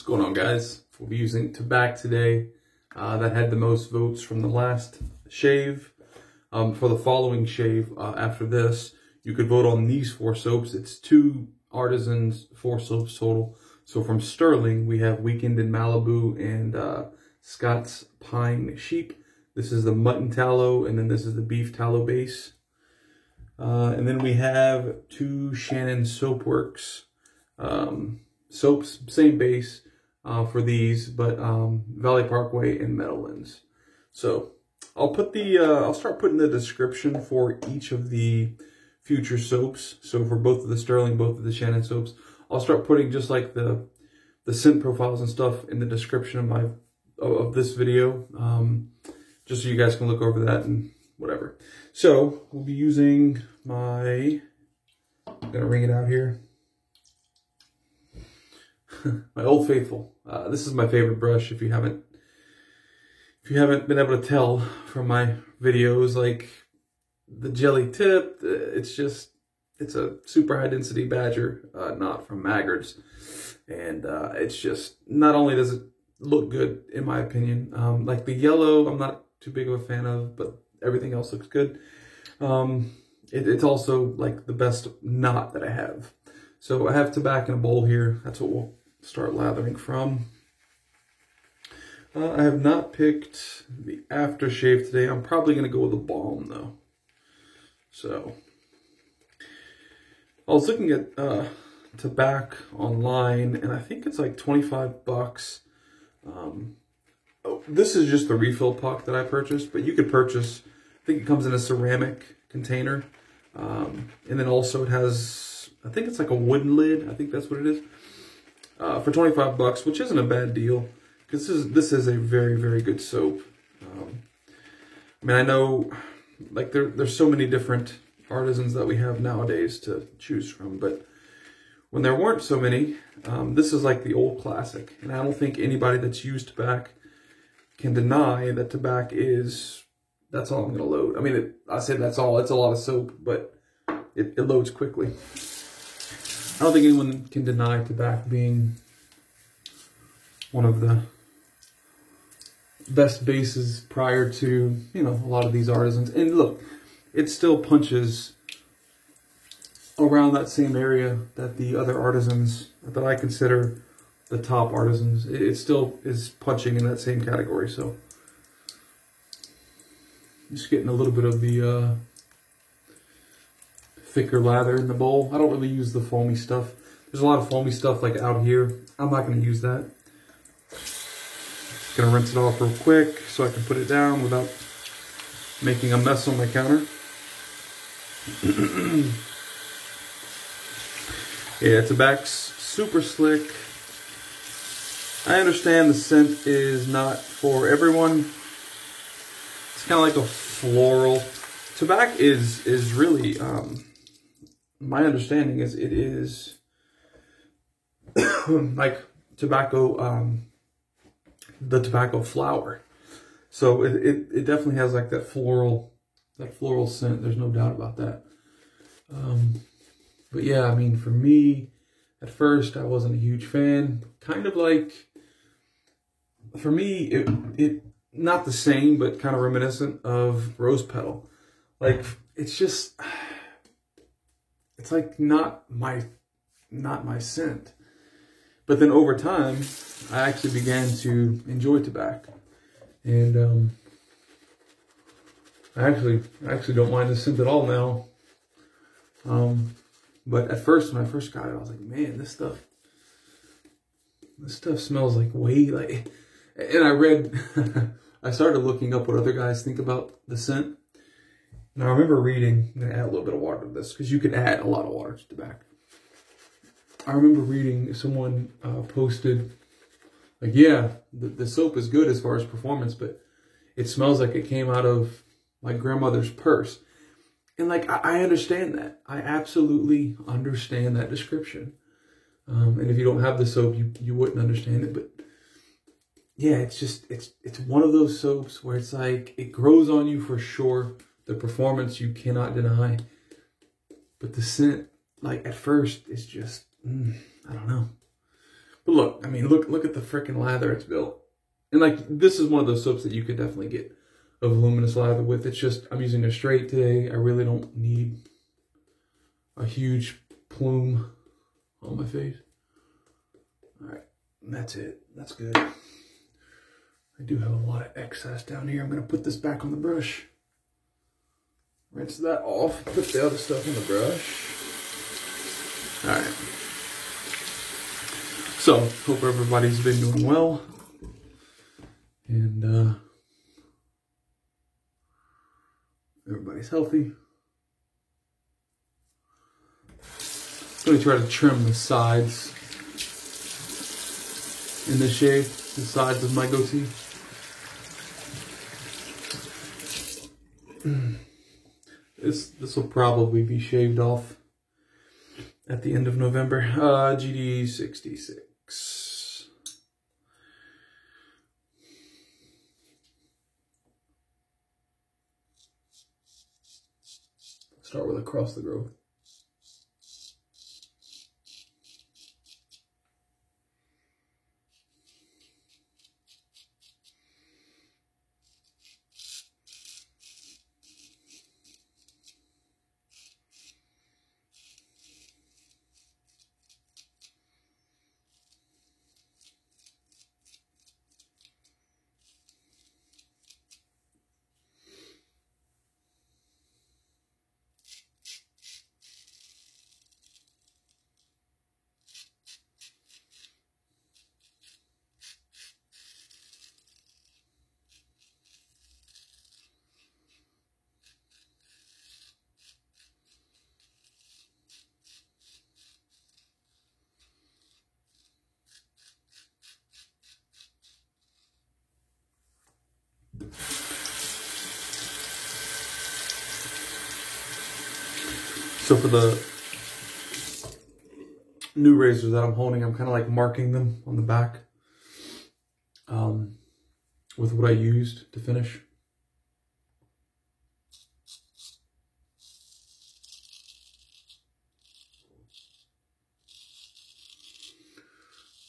going on, guys? We'll be using Tabac today. That had the most votes from the last shave. For the following shave after this, you could vote on these 4 soaps. It's 2 Artisans, 4 soaps total. So from Sterling, we have Weekend in Malibu and Scott's Pine Sheep. This is the mutton tallow, and then this is the beef tallow base. And then we have 2 Shannon Soapworks soaps, same base for these, but Valley Parkway and Meadowlands. So I'll put the I'll start putting the description for each of the future soaps. So for both of the Sterling, both of the Shannon soaps, I'll start putting just like the scent profiles and stuff in the description of this video, just so you guys can look over that and whatever. So we'll be using I'm gonna wring it out here. My Old Faithful. This is my favorite brush. If you haven't been able to tell from my videos, like the jelly tip, it's a super high density badger knot from Maggards, and it's just, not only does it look good in my opinion, like the yellow I'm not too big of a fan of, but everything else looks good. It's also like the best knot that I have. So I have Tabac in a bowl here. That's what we'll start lathering from. I have not picked the aftershave today. I'm probably going to go with a balm though. So I was looking at Tabac online, and I think it's like 25 bucks. This is just the refill puck that I purchased, but you could purchase, I think it comes in a ceramic container. And then also it has, I think it's like a wooden lid. I think that's what it is. For 25 bucks, which isn't a bad deal, because this is a very, very good soap. I mean, I know like there's so many different Artisans that we have nowadays to choose from, but when there weren't so many, this is like the old classic. And I don't think anybody that's used Tabac can deny that Tabac is, that's all I'm going to load. I mean, I say that's all, it's a lot of soap, but it loads quickly. I don't think anyone can deny Tabac being one of the best bases prior to, you know, a lot of these Artisans. And look, it still punches around that same area that the other Artisans that I consider the top Artisans. It still is punching in that same category. So just getting a little bit of the thicker lather in the bowl. I don't really use the foamy stuff. There's a lot of foamy stuff like out here. I'm not going to use that. Just going to rinse it off real quick so I can put it down without making a mess on my counter. Yeah, Tabac's super slick. I understand the scent is not for everyone. It's kind of like a floral. Tabac is really, my understanding is it is like tobacco, the tobacco flower. So it definitely has like that floral scent. There's no doubt about that. But yeah, I mean, for me, at first I wasn't a huge fan. Kind of like, for me, it not the same, but kind of reminiscent of Rose Petal. Like, it's just, it's like not my scent. But then over time, I actually began to enjoy Tabac. And I actually don't mind the scent at all now. But at first, when I first got it, I was like, man, this stuff smells like way like, and I started looking up what other guys think about the scent. And I remember reading, I'm going to add a little bit of water to this, because you can add a lot of water to Tabac. I remember reading someone posted, like, yeah, the soap is good as far as performance, but it smells like it came out of my grandmother's purse. And like, I understand that. I absolutely understand that description. And if you don't have the soap, you wouldn't understand it. But yeah, it's just, it's one of those soaps where it's like, it grows on you for sure. The performance you cannot deny. But the scent, like at first, is just, I don't know. But look, I mean, look at the freaking lather it's built. And like, this is one of those soaps that you could definitely get a voluminous lather with. It's just, I'm using a straight today. I really don't need a huge plume on my face. All right, that's it. That's good. I do have a lot of excess down here. I'm going to put this back on the brush. Rinse that off. Put the other stuff on the brush. All right. So, hope everybody's been doing well. And everybody's healthy. I'm going to try to trim the sides in this shave, the sides of my goatee. This will probably be shaved off at the end of November. GD 66. Start with across the growth. So for the new razors that I'm holding, I'm kind of like marking them on the back with what I used to finish.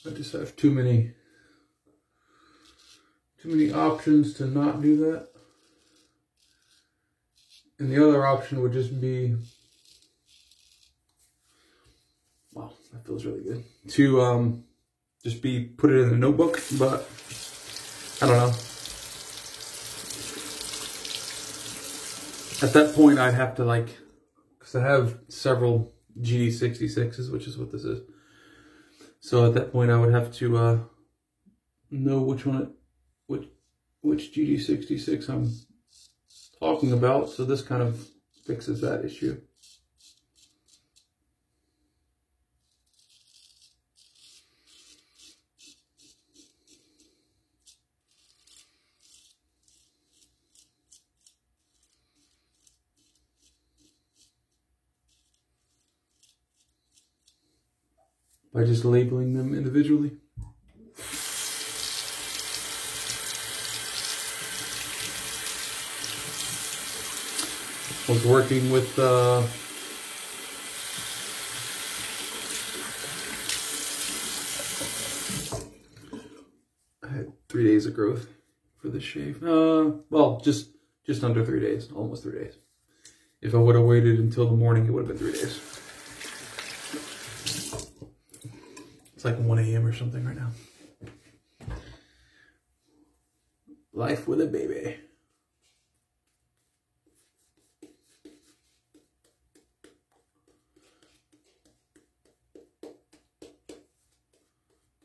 I just have too many options to not do that. And the other option would just be, wow, that feels really good, to just put it in a notebook, but I don't know. At that point, I'd have to because I have several GD66s, which is what this is. So at that point, I would have to know which GD66 I'm talking about. So this kind of fixes that issue. By just labeling them individually. I was working with I had 3 days of growth for this shave. Well, just under 3 days, almost 3 days. If I would have waited until the morning, it would have been 3 days. It's like 1 a.m. or something right now. Life with a baby.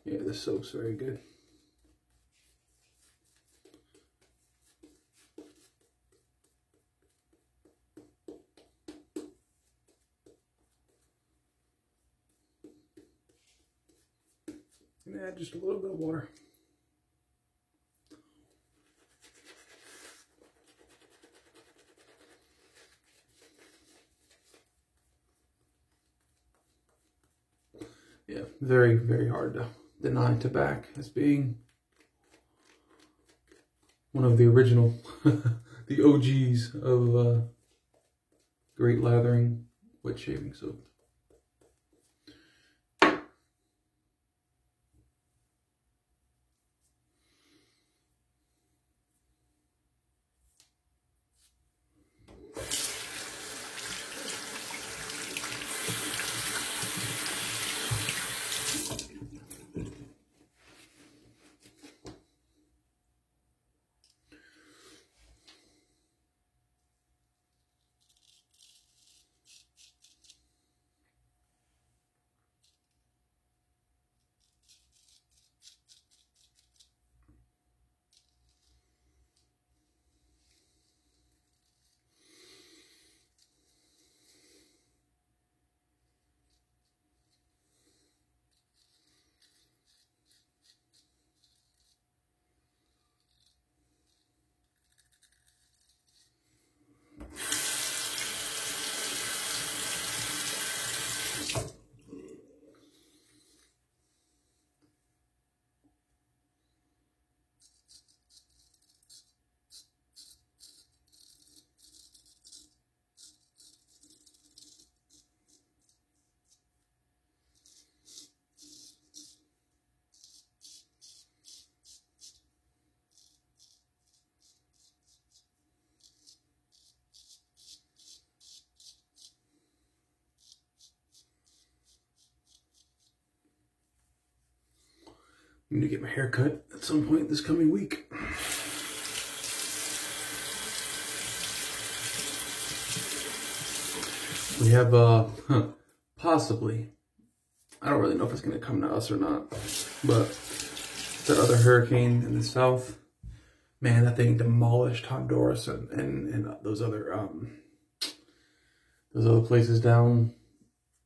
Yeah, this soap's very good. And add just a little bit of water. Yeah, very, very hard to deny Tabac as being one of the original, the OGs of great lathering wet shaving soap. I need to get my hair cut at some point this coming week. We have possibly, I don't really know if it's going to come to us or not, but that other hurricane in the south, man, that thing demolished Honduras and those other places down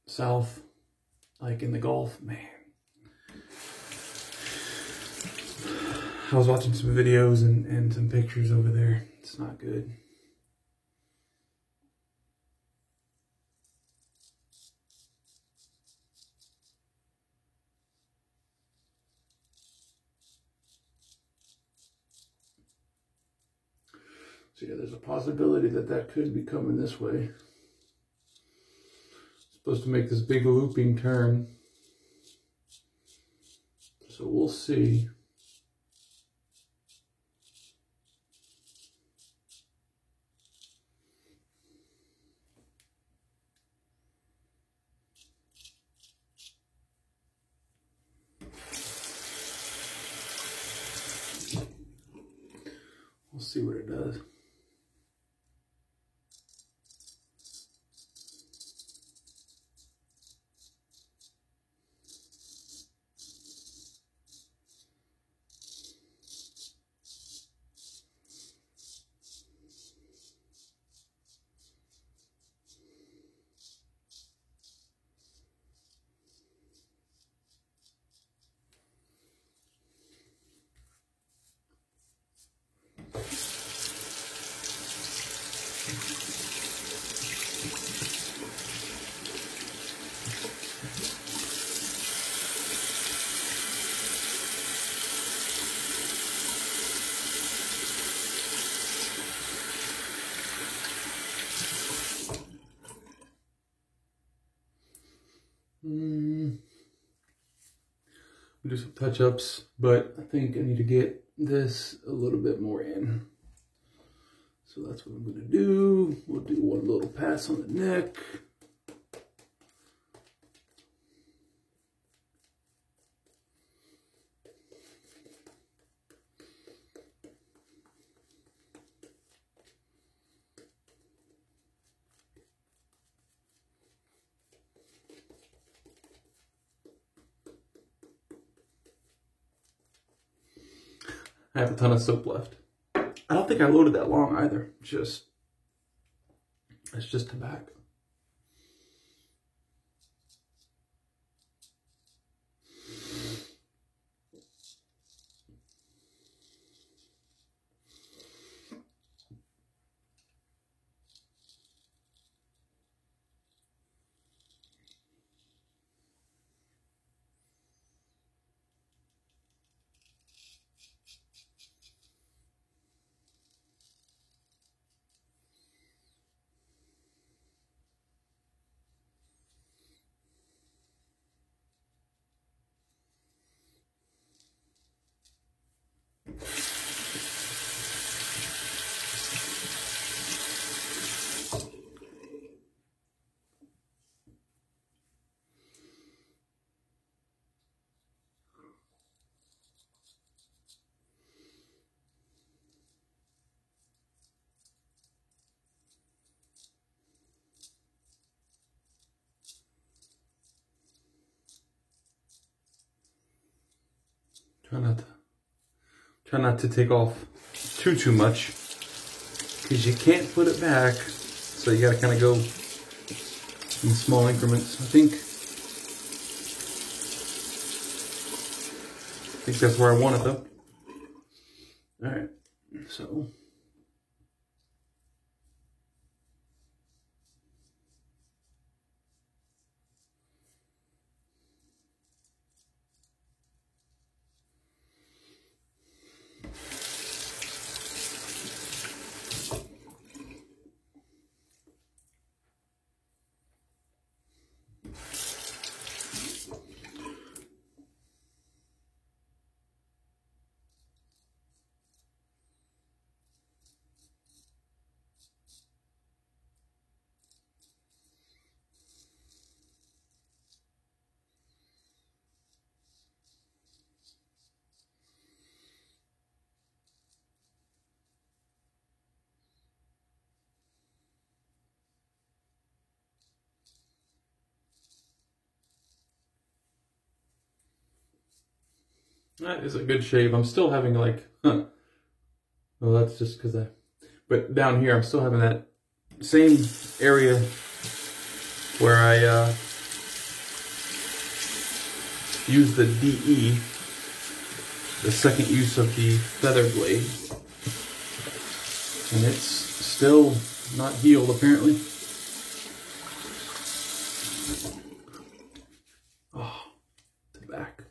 south, like in the Gulf. Man, I was watching some videos and some pictures over there. It's not good. So yeah, there's a possibility that that could be coming this way. It's supposed to make this big looping turn. So we'll see. We'll see what it does. Do some touch-ups, but I think I need to get this a little bit more in. So that's what I'm going to do. We'll do one little pass on the neck. I have a ton of soap left. I don't think I loaded that long either. It's just tobacco. Try not to take off too much, because you can't put it back. So you gotta kind of go in small increments. I think that's where I want it though. All right, so. That is a good shave. I'm still having like, well, that's just because but down here I'm still having that same area where I use the DE, the second use of the feather blade, and it's still not healed apparently. Oh, the back.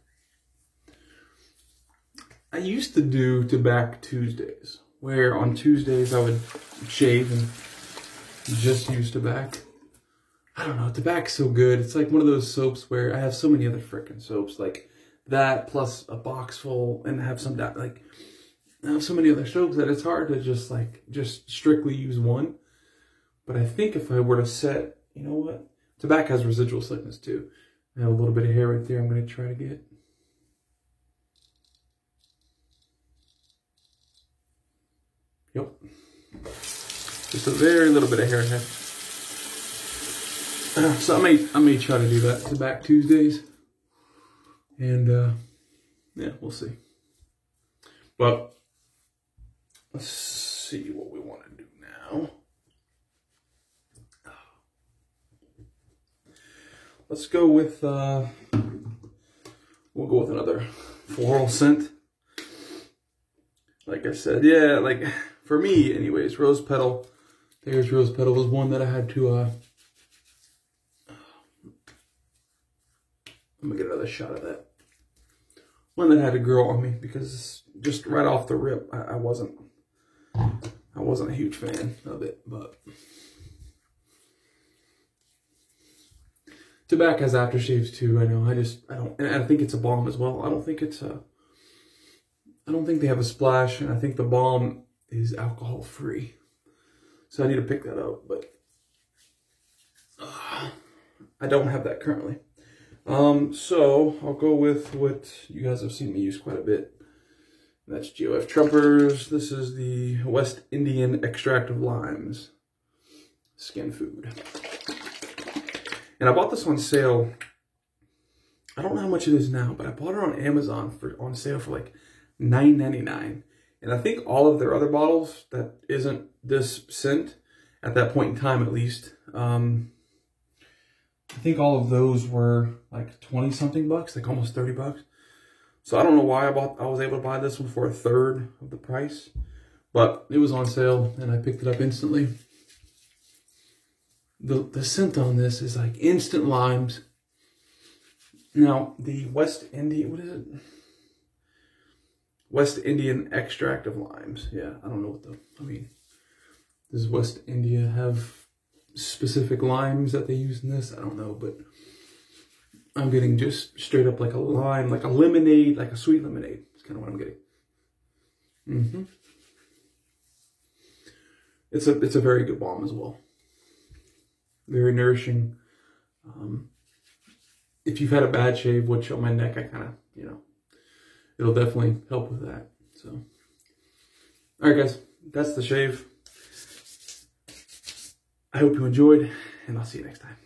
I used to do Tobacco Tuesdays, where on Tuesdays I would shave and just use Tobacco. I don't know, Tobacco's so good. It's like one of those soaps where I have so many other freaking soaps, like that plus a box full, and have some, like, I have so many other soaps that it's hard to just strictly use one. But I think if I were to set, you know what? Tobacco has residual slickness too. I have a little bit of hair right there I'm going to try to get. Yep. Just a very little bit of hair here. So I may try to do that Tobacco Tuesdays. And yeah, we'll see. But let's see what we want to do now. Let's go with we'll go with another floral scent. Like I said, yeah, like for me anyways, Rose Petal. There's Rose Petal was one that I had to I'm gonna get another shot of that. One that had to grow on me because just right off the rip, I wasn't a huge fan of it, but Tobacco has aftershaves too. I know. I don't, and I think it's a balm as well. I don't think they have a splash, and I think the balm is alcohol free. So I need to pick that up, but I don't have that currently. So I'll go with what you guys have seen me use quite a bit. That's GOF Trumpers. This is the West Indian Extract of Limes Skin Food. And I bought this on sale. I don't know how much it is now, but I bought it on Amazon on sale for like $9.99. And I think all of their other bottles that isn't this scent, at that point in time at least, I think all of those were like 20-something bucks, like almost 30 bucks. So I don't know why I was able to buy this one for a third of the price, but it was on sale and I picked it up instantly. The scent on this is like instant limes. Now the West Indian, what is it? West Indian Extract of Limes. Yeah, I don't know what does West India have specific limes that they use in this? I don't know, but I'm getting just straight up like a lime, like a lemonade, like a sweet lemonade. That's kind of what I'm getting. It's a very good balm as well. Very nourishing. If you've had a bad shave, which on my neck, I kind of, it'll definitely help with that. So, all right, guys, that's the shave. I hope you enjoyed, and I'll see you next time.